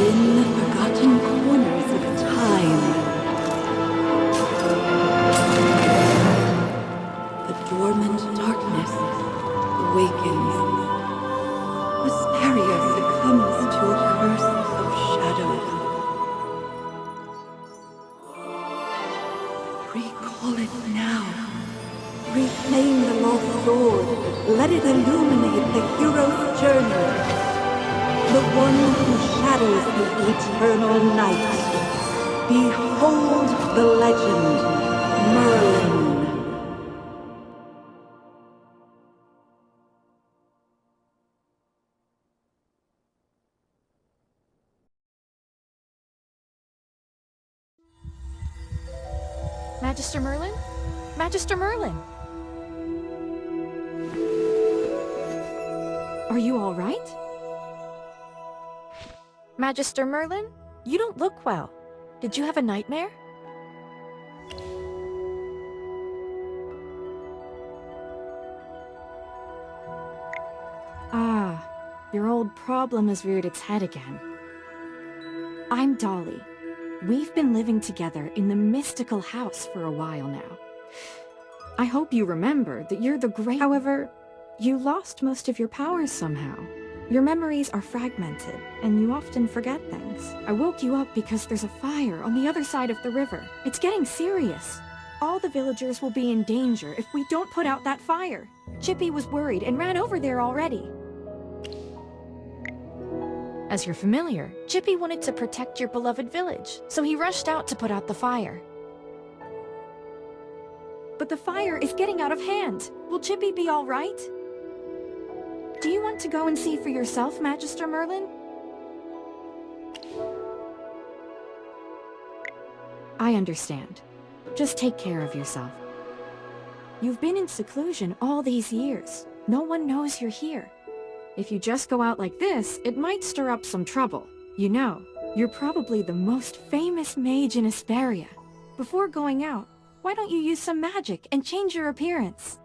within the forgotten corners of time. The dormant darkness awakens. Esperia succumbs to a curse of shadows. Recall it now. Reclaim the lost sword. Let it illuminate the hero's journey. The one who shadows the eternal night. Behold the legend, Merlin. Magister Merlin? Magister Merlin! Are you all right? Magister Merlin? You don't look well. Did you have a nightmare? Ah, your old problem has reared its head again. I'm Dolly. We've been living together in the mystical house for a while now. I hope you remember that you're the great... However, you lost most of your powers somehow. Your memories are fragmented, and you often forget things. I woke you up because there's a fire on the other side of the river. It's getting serious. All the villagers will be in danger if we don't put out that fire. Chippy was worried and ran over there already. As you're familiar, Chippy wanted to protect your beloved village, so he rushed out to put out the fire. But the fire is getting out of hand. Will Chippy be all right? Do you want to go and see for yourself, Magister Merlin? I understand. Just take care of yourself. You've been in seclusion all these years. No one knows you're here. If you just go out like this, it might stir up some trouble. You know, you're probably the most famous mage in Esperia. Before going out, why don't you use some magic and change your appearance?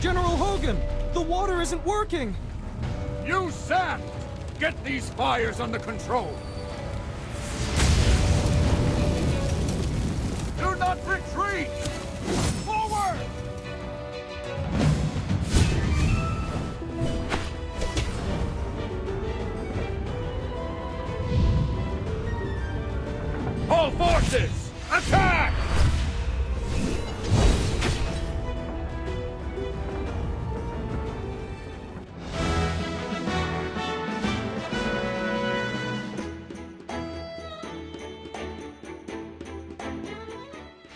General Hogan! The water isn't working! You sand! Get these fires under control! Do not retreat! Forward! All forces, attack!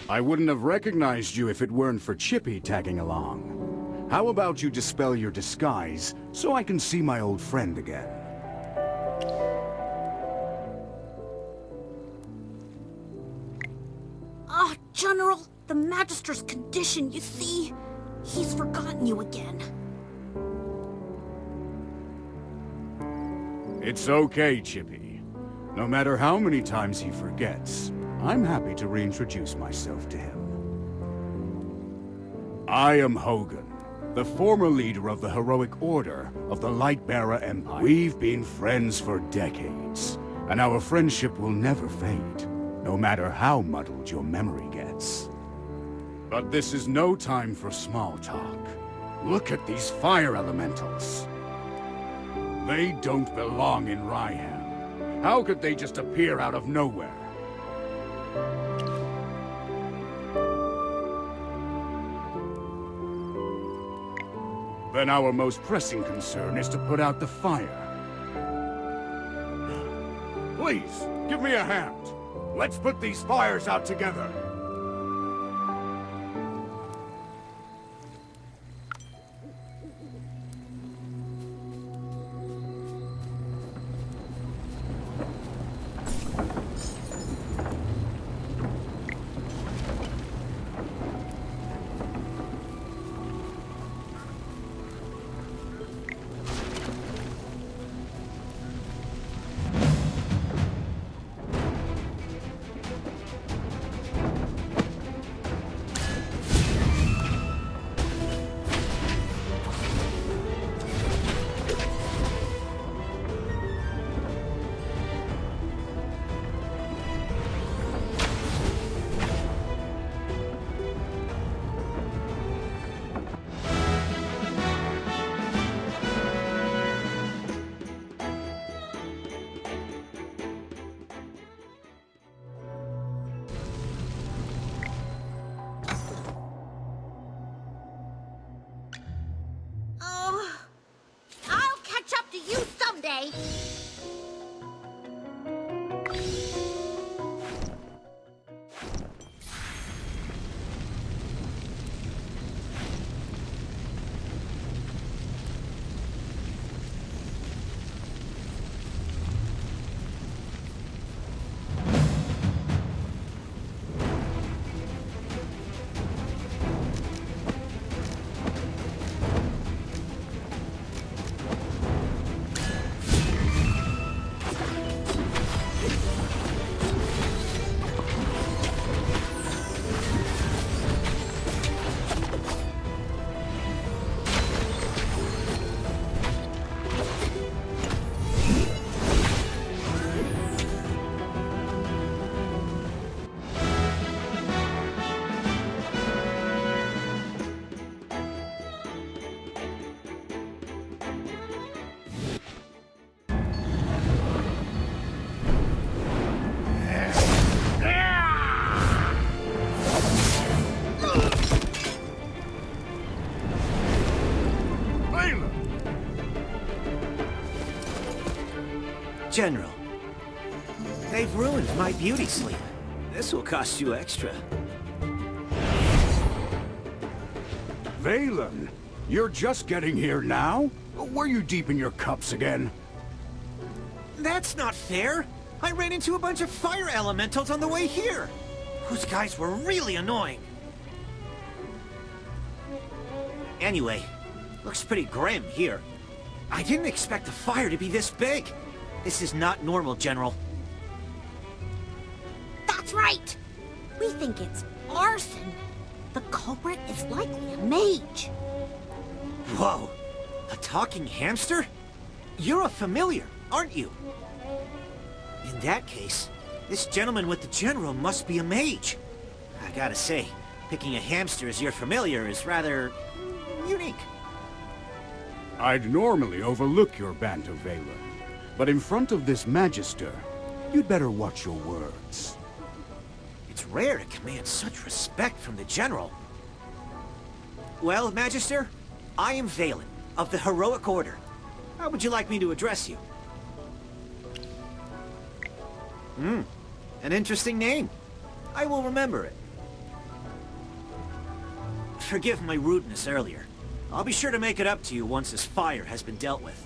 I wouldn't have recognized you if it weren't for Chippy tagging along. How about you dispel your disguise, so I can see my old friend again? Ah, General, the Magister's condition, you see? He's forgotten you again. It's okay, Chippy. No matter how many times he forgets, I'm happy to reintroduce myself to him. I am Hogan, the former leader of the heroic order of the Lightbearer Empire. We've been friends for decades, and our friendship will never fade, no matter how muddled your memory gets. But this is no time for small talk. Look at these fire elementals. They don't belong in Ryham. How could they just appear out of nowhere? Then our most pressing concern is to put out the fire. Please, give me a hand. Let's put these fires out together. I'll catch up to you someday. General, they've ruined my beauty sleep. This will cost you extra. Valen, you're just getting here now? Were you deep in your cups again? That's not fair! I ran into a bunch of fire elementals on the way here! Those guys were really annoying. Anyway, looks pretty grim here. I didn't expect the fire to be this big. This is not normal, General. That's right. We think it's arson. The culprit is likely a mage. Whoa! A talking hamster? You're a familiar, aren't you? In that case, this gentleman with the General must be a mage. I gotta say, picking a hamster as your familiar is rather unique. I'd normally overlook your banter, Valen. But in front of this Magister, you'd better watch your words. It's rare to command such respect from the General. Well, Magister, I am Valen, of the Heroic Order. How would you like me to address you? An interesting name. I will remember it. Forgive my rudeness earlier. I'll be sure to make it up to you once this fire has been dealt with.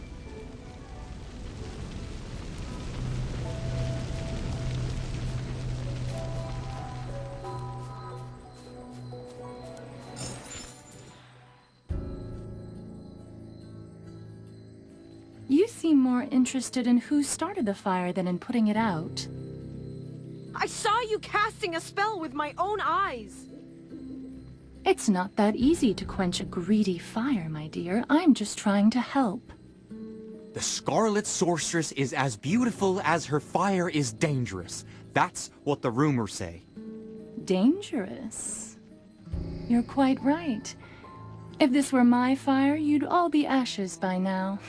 You seem more interested in who started the fire than in putting it out. I saw you casting a spell with my own eyes. It's not that easy to quench a greedy fire, my dear. I'm just trying to help. The Scarlet Sorceress is as beautiful as her fire is dangerous. That's what the rumors say. Dangerous? You're quite right. If this were my fire, you'd all be ashes by now.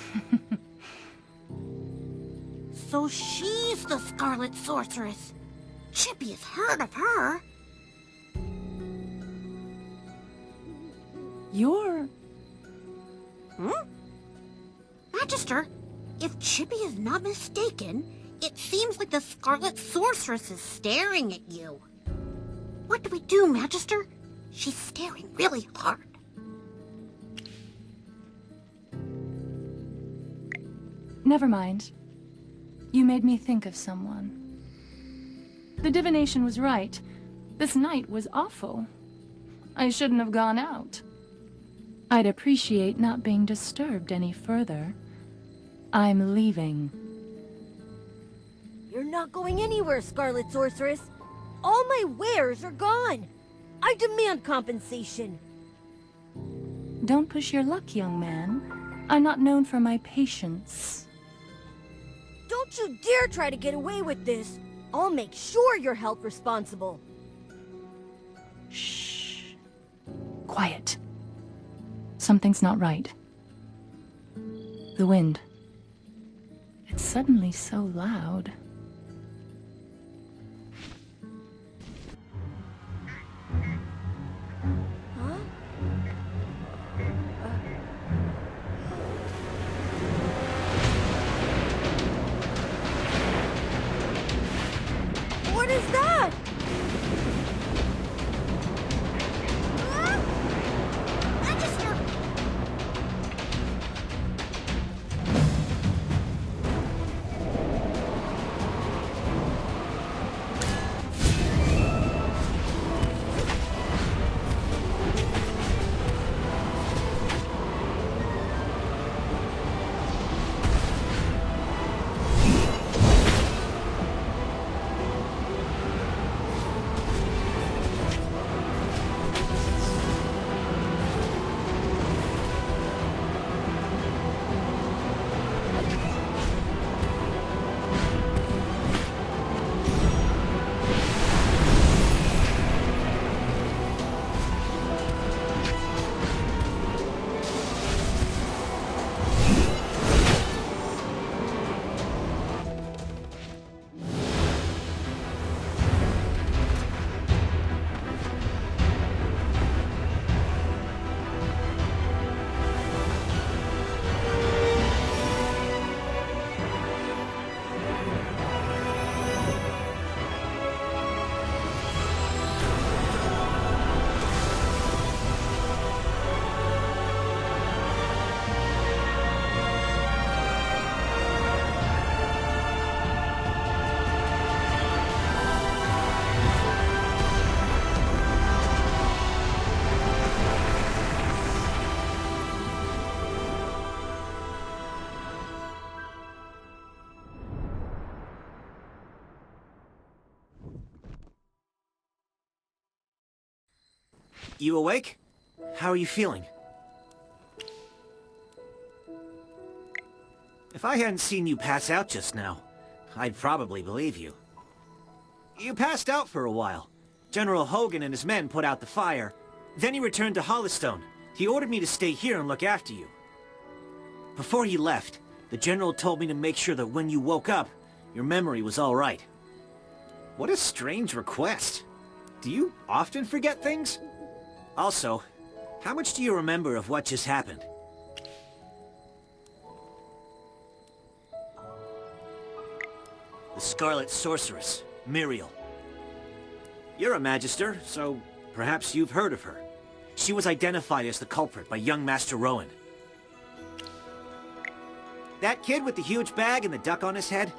So she's the Scarlet Sorceress. Chippy has heard of her. You're... Magister, if Chippy is not mistaken, it seems like the Scarlet Sorceress is staring at you. What do we do, Magister? She's staring really hard. Never mind. You made me think of someone. The divination was right. This night was awful. I shouldn't have gone out. I'd appreciate not being disturbed any further. I'm leaving. You're not going anywhere, Scarlet Sorceress. All my wares are gone. I demand compensation. Don't push your luck, young man. I'm not known for my patience. Don't you dare try to get away with this. I'll make sure you're held responsible. Shh. Quiet. Something's not right. The wind. It's suddenly so loud. What is that? Magister! You awake? How are you feeling? If I hadn't seen you pass out just now, I'd probably believe you. You passed out for a while. General Hogan and his men put out the fire. Then he returned to Hollystone. He ordered me to stay here and look after you. Before he left, the General told me to make sure that when you woke up, your memory was all right. What a strange request. Do you often forget things? Also, how much do you remember of what just happened? The Scarlet Sorceress, Muriel. You're a Magister, so perhaps you've heard of her. She was identified as the culprit by young Master Rowan. That kid with the huge bag and the duck on his head?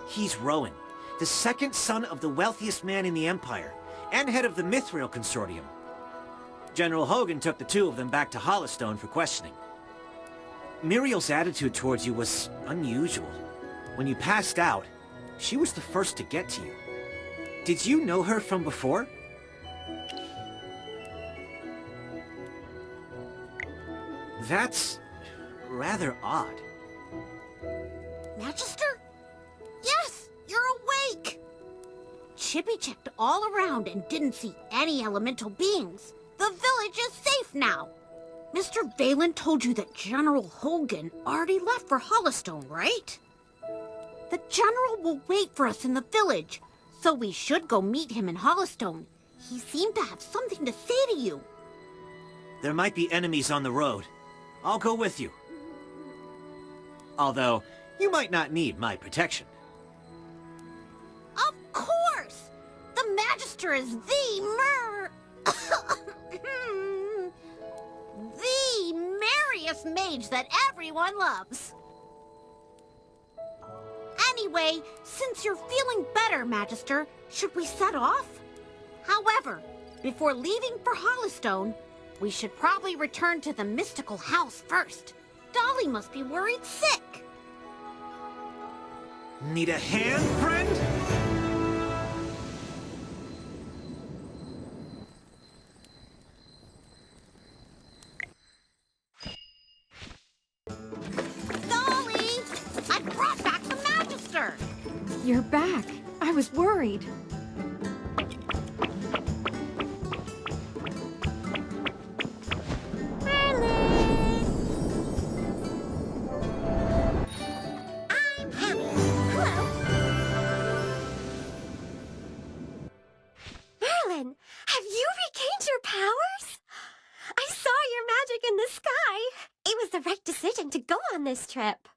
He's Rowan, the second son of the wealthiest man in the Empire, and head of the Ethereal Consortium. General Hogan took the two of them back to Hollowstone for questioning. Muriel's attitude towards you was unusual. When you passed out, she was the first to get to you. Did you know her from before? That's rather odd. Magister? Yes, you're awake! Chippy checked all around and didn't see any elemental beings. The village is safe now. Mr. Valen told you that General Hogan already left for Hollowstone, right? The General will wait for us in the village, so we should go meet him in Hollowstone. He seemed to have something to say to you. There might be enemies on the road. I'll go with you. Although, you might not need my protection. Of course! The Magister is the the merriest mage that everyone loves. Anyway, since you're feeling better, Magister, should we set off? However, before leaving for Hollowstone, we should probably return to the mystical house first. Dolly must be worried sick. Need a hand, friend? Dolly! I brought back the Magister! You're back. I was worried. Merlin, have you regained your powers? I saw your magic in the sky. It was the right decision to go on this trip.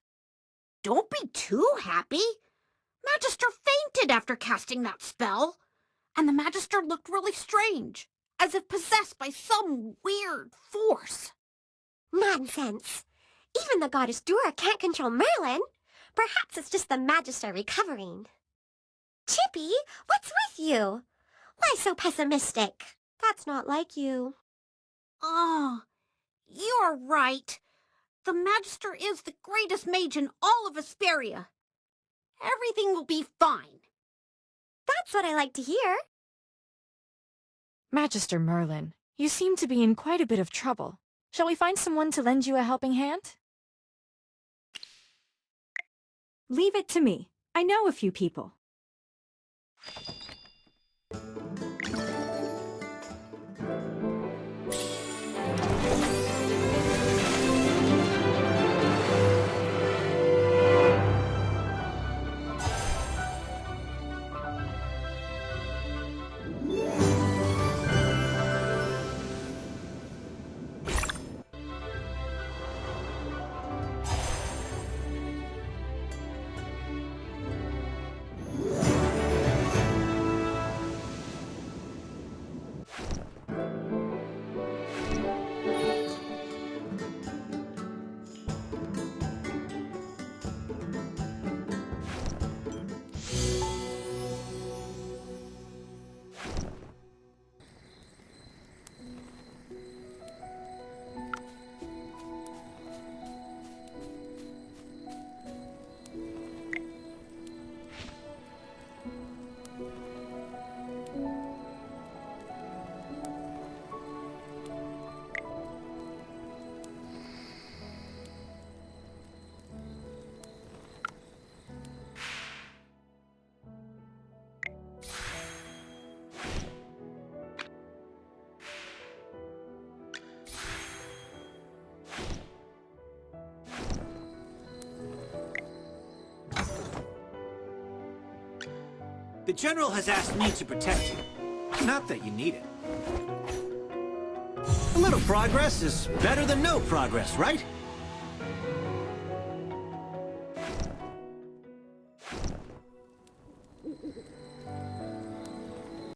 Don't be too happy. Magister fainted after casting that spell. And the Magister looked really strange, as if possessed by some weird force. Nonsense. Even the goddess Dura can't control Merlin. Perhaps it's just the Magister recovering. Chippy, what's with you? Why so pessimistic? That's not like you. Oh, you're right. The Magister is the greatest mage in all of Esperia. Everything will be fine. That's what I like to hear. Magister Merlin, you seem to be in quite a bit of trouble. Shall we find someone to lend you a helping hand? Leave it to me. I know a few people. The General has asked me to protect you. Not that you need it. A little progress is better than no progress, right?